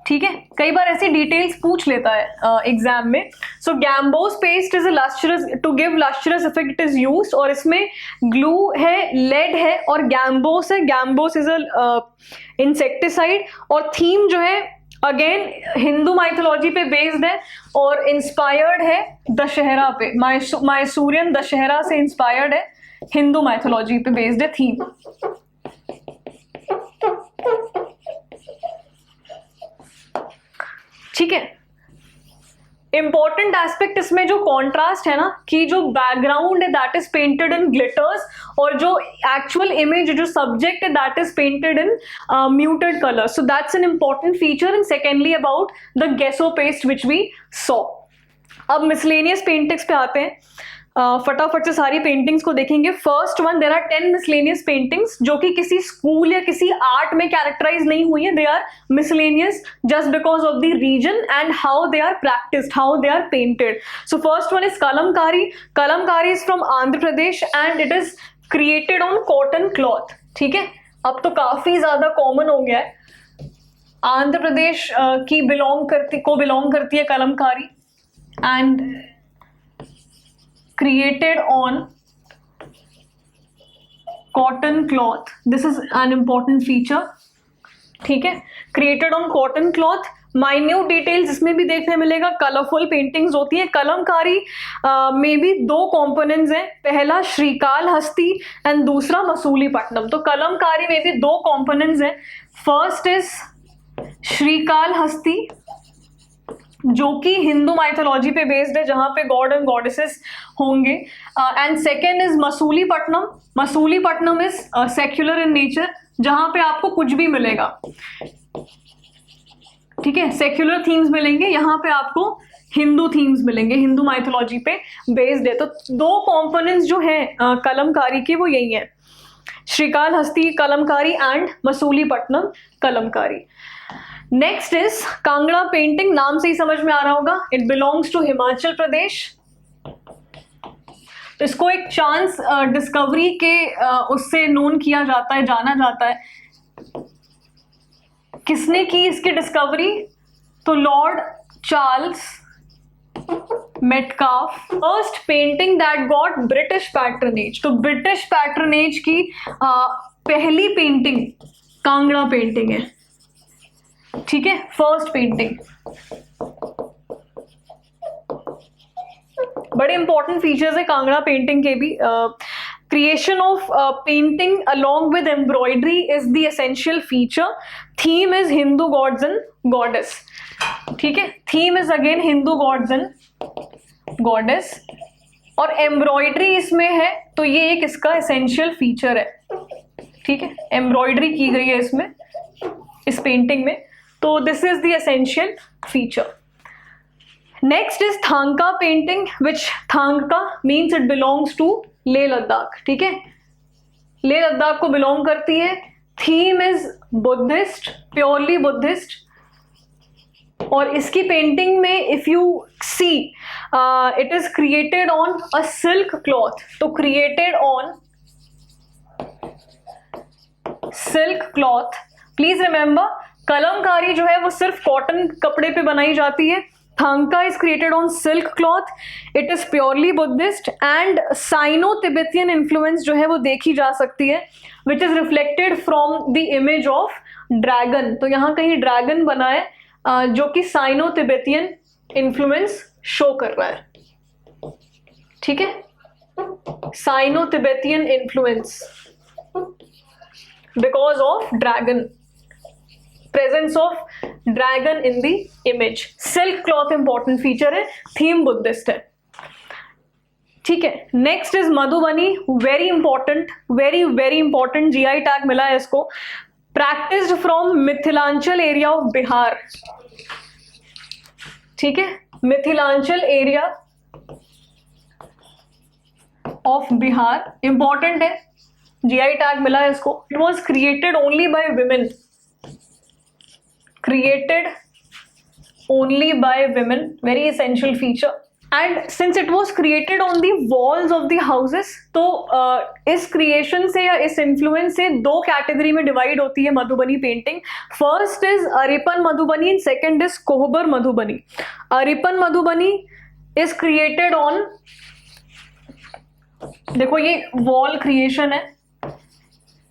ठीक है, कई बार ऐसी डिटेल्स पूछ लेता है एग्जाम में. So gamboge paste is a lustrous, to give lustrous effect it is used, और इसमें ग्लू है, लेड है और गैम्बोस है. Gamboge is a insecticide. और थीम जो है अगेन हिंदू माइथोलॉजी पे बेस्ड है और इंस्पायर्ड है दशहरा पे, मायसूरियन दशहरा से इंस्पायर्ड है, हिंदू माइथोलॉजी पे बेस्ड है थीम. ठीक है, इंपॉर्टेंट एस्पेक्ट इसमें जो कॉन्ट्रास्ट है ना, कि जो बैकग्राउंड है that is painted in glitters, और जो एक्चुअल इमेज, जो सब्जेक्ट है that is painted in muted colour. So that's an important feature. And secondly about the gesso paste which we saw. अब मिसलेनियस पेंटिंग्स पे आते हैं. फटाफट से सारी पेंटिंग्स को देखेंगे. First one, there are 10 miscellaneous paintings जो कि किसी स्कूल या किसी आर्ट में कैरेक्टराइज नहीं हुई है. They are miscellaneous just because of the reason and how they are practised, how they are painted. So first one is Kalamkari. Kalamkari is from Andhra Pradesh and it is created on cotton cloth. ठीक है, अब तो काफी ज्यादा common हो गया है. आंध्र प्रदेश की बिलोंग करती है Kalamkari and created on cotton cloth. This is an important feature. ठीक है, created on cotton cloth. Minute details इसमें भी देखने मिलेगा. कलरफुल पेंटिंग्स होती है. कलमकारी में भी 2 कॉम्पोनेंट्स हैं, पहला श्रीकालहस्ती एंड दूसरा मसूलीपट्टनम. तो कलमकारी में भी 2 कॉम्पोनेंट्स हैं. फर्स्ट इज श्रीकालहस्ती जो कि हिंदू माइथोलॉजी पे बेस्ड है, जहां पे गॉड एंड गॉडेसेस होंगे. And second is Masulipatnam. Masulipatnam is secular in nature, जहां पे आपको कुछ भी मिलेगा. ठीक है, सेक्युलर थीम्स मिलेंगे, यहाँ पे आपको हिंदू थीम्स मिलेंगे, हिंदू माइथोलॉजी पे बेस्ड है. तो 2 कॉम्पोनेंट्स जो है कलमकारी के वो यही है, Srikalahasti Kalamkari and Masulipatnam Kalamkari. Next is Kangra painting. नाम से ही समझ में आ रहा होगा, it belongs to Himachal Pradesh. तो इसको एक चांस डिस्कवरी के उससे नोन किया जाता है, जाना जाता है. किसने की इसकी डिस्कवरी? तो Lord Charles Metcalfe. First painting that got British patronage. तो ब्रिटिश पैट्रनेज की पहली पेंटिंग कांगड़ा पेंटिंग है. ठीक है, फर्स्ट पेंटिंग. बड़े इंपॉर्टेंट फीचर्स है कांगड़ा पेंटिंग के भी. Creation of painting along with embroidery is the essential feature. Theme is Hindu gods and goddess. ठीक है, theme is again Hindu gods and goddess, और एम्ब्रॉयडरी इसमें है, तो ये एक इसका एसेंशियल फीचर है. ठीक है, एम्ब्रॉयडरी की गई है इसमें, इस पेंटिंग में, तो this is the essential feature. Next is thangka painting, which thangka means it belongs to Leh Ladakh. ठीक है, लेह लद्दाख को बिलोंग करती है. Theme is Buddhist, purely Buddhist. और इसकी पेंटिंग में if you see it is created on a silk cloth. तो created on silk cloth. Please remember, Kalamkari जो है वो सिर्फ कॉटन कपड़े पे बनाई जाती है. Thangka is created on silk cloth. It is purely Buddhist and Sino Tibetan influence जो है वो देखी जा सकती है, which is reflected from the image of dragon. तो यहाँ कहीं ड्रैगन बना है जो कि साइनो तिब्बतियन इन्फ्लुएंस शो कर रहा है. ठीक है, Sino Tibetan influence because of dragon, presence of dragon in the image. Silk cloth important feature है, थीम बुद्धिस्ट है। ठीक है, next is Madhubani, very important, very very important, GI tag मिला है इसको। Practised from Mithilanchal area of Bihar. ठीक है, Mithilanchal area of Bihar important है, जीआई टैग मिला है इसको। It was created only by women, created only by women, very essential feature. And since it was created on the walls of the houses, तो इस creation से या इस इन्फ्लुएंस से दो कैटेगरी में डिवाइड होती है Madhubani painting. First is Aripan Madhubani and second is Kohbar Madhubani. Aripan Madhubani is created on, देखो ये वॉल क्रिएशन है,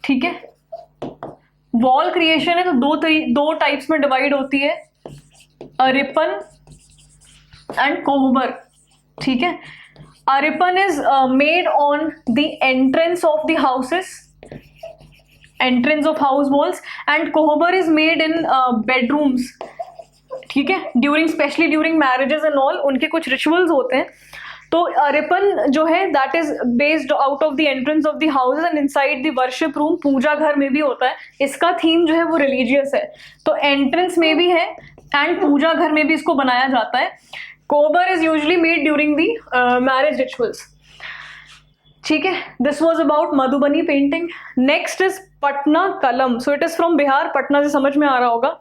ठीक है, वॉल क्रिएशन है तो दो टाइप्स में डिवाइड होती है, अरिपन एंड कोहबर। ठीक है, Aripan is made on the entrance of the houses, entrance of house walls, and Kohbar is made in bedrooms. ठीक है, during, specially during marriages and all, उनके कुछ रिचुअल्स होते हैं। तो अरिपन जो है that is based out of the entrance of the houses and inside the worship room, पूजा घर में भी होता है। इसका थीम जो है वो रिलीजियस है, तो एंट्रेंस में भी है एंड पूजा घर में भी इसको बनाया जाता है। Kohbar is usually made during the marriage rituals. ठीक है, this was about Madhubani painting. Next is Patna Kalam, so it is from Bihar, Patna से समझ में आ रहा होगा।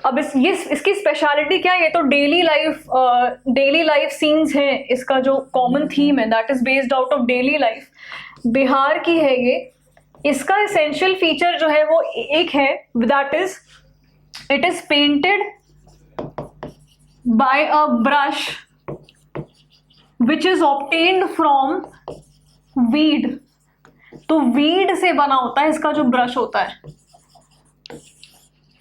अब इसकी स्पेशलिटी क्या है, ये तो डेली लाइफ सीन्स हैं, इसका जो कॉमन थीम है that is based out of daily life, Bihar की है ये। इसका एसेंशियल फीचर जो है वो एक है, that is it is painted bye a brush which is obtained from weed. तो वीड से बना होता है इसका जो ब्रश होता है,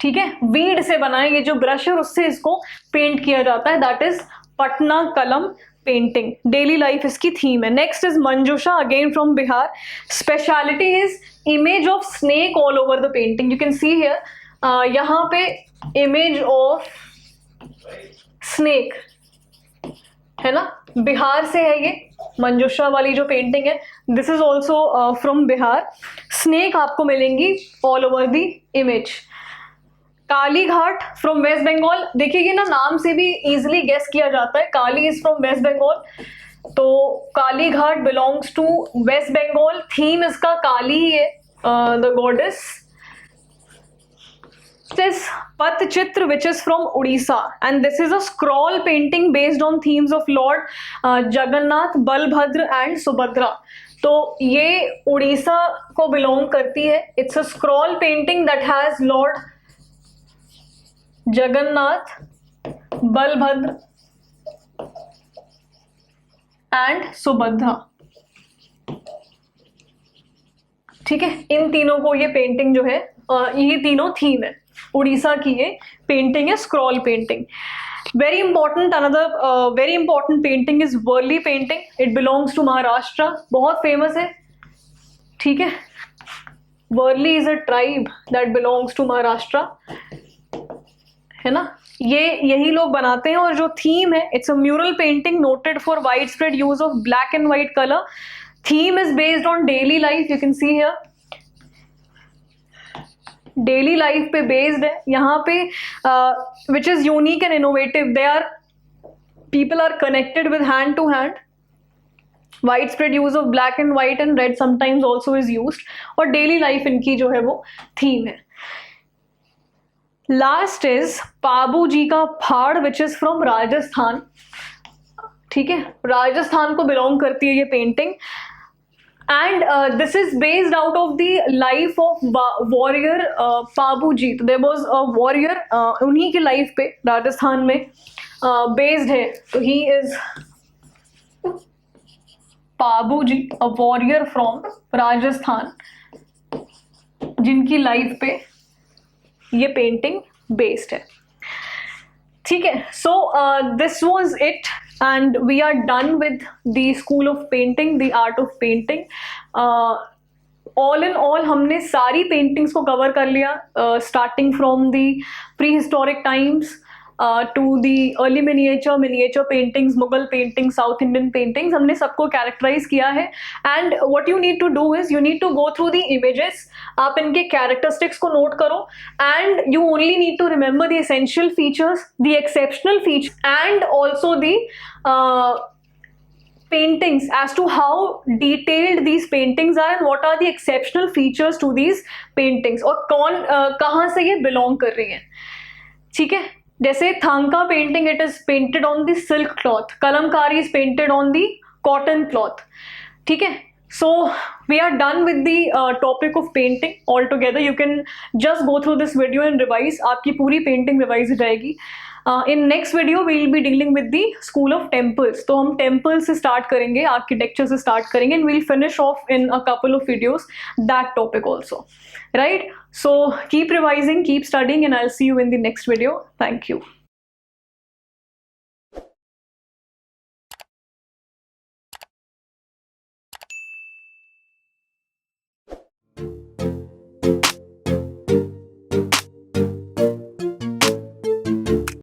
ठीक है, वीड से बना है ये जो ब्रश है, उससे इसको पेंट किया जाता है, दैट इज पटना कलम पेंटिंग। डेली लाइफ इसकी थीम है। Next is Manjusha, again from Bihar. Speciality is image of snake all over the painting. You can see here, यहाँ पे इमेज ऑफ स्नेक है ना, बिहार से है ये मंजूषा वाली जो पेंटिंग है, this is also from Bihar. Snake आपको मिलेंगी all over the image. Kalighat from waste Bengal, देखिए ये ना नाम से भी इजिली गेस किया जाता है, Kali is from waste Bengal, तो Kali Ghat belongs to West Bengal. Theme इसका काली ही है, the goddess. This Patachitra which is from Odisha and this is a scroll painting based on themes of Lord Jagannath, Balabhadra and Subhadra. तो ये उड़ीसा को बिलोंग करती है। It's a scroll painting that has Lord Jagannath, Balabhadra and Subhadra. ठीक है, इन तीनों को ये पेंटिंग जो है, ये तीनों थीम है, उड़ीसा की ये पेंटिंग है, scroll painting. Very important, another very important painting is Warli painting. It belongs to Maharashtra, बहुत फेमस है। ठीक है, Warli is a tribe that belongs to Maharashtra, है ना, ये यही लोग बनाते हैं। और जो थीम है, it's a mural painting noted for wide spread use of black and white colour. Theme is based on daily life, you can see here, daily life पे बेस्ड है यहाँ पे, which is unique and innovative. They are, people are connected with hand to hand. Wide spread use of black and white and red sometimes also is used, और daily life इनकी जो है वो theme है। Last is Pabu जी का पहाड़ which is from Rajasthan. ठीक है, राजस्थान को बिलोंग करती है ये painting, and this is based out of the life of warrior Pabu ji. तो देयर वाज अ वॉरियर, उन्हीं की लाइफ पे राजस्थान में बेस्ड है। तो he is Pabu ji, a warrior from Rajasthan, जिनकी लाइफ पे ये पेंटिंग बेस्ड है। ठीक है, so this was it and we are done with the school of painting, the art of painting. All in all हमने सारी पेंटिंग्स को कवर कर लिया, starting from the pre historic times to the early miniature paintings, Mughal paintings, South Indian paintings, हमने सबको characterise किया है. And what you need to do is you need to go through the images. आप इनके characteristics को note करो, and you only need to remember the essential features, the exceptional features, and also the paintings as to how detailed these paintings are and what are the exceptional features to these paintings, और कौन कहाँ से ये belong कर रही हैं. ठीक है, जैसे thangka painting, it is painted on the silk cloth, Kalamkari is painted on the cotton cloth. ठीक है, so we are done with the topic of painting all together. You can just go through this video and revise, आपकी पूरी painting revise हो जाएगी. In next video we will be dealing with the school of temples. तो हम temple से start करेंगे, architecture से start करेंगे, and we'll finish off in a couple of videos that topic also. Right? So keep revising, keep studying, and I'll see you in the next video. Thank you.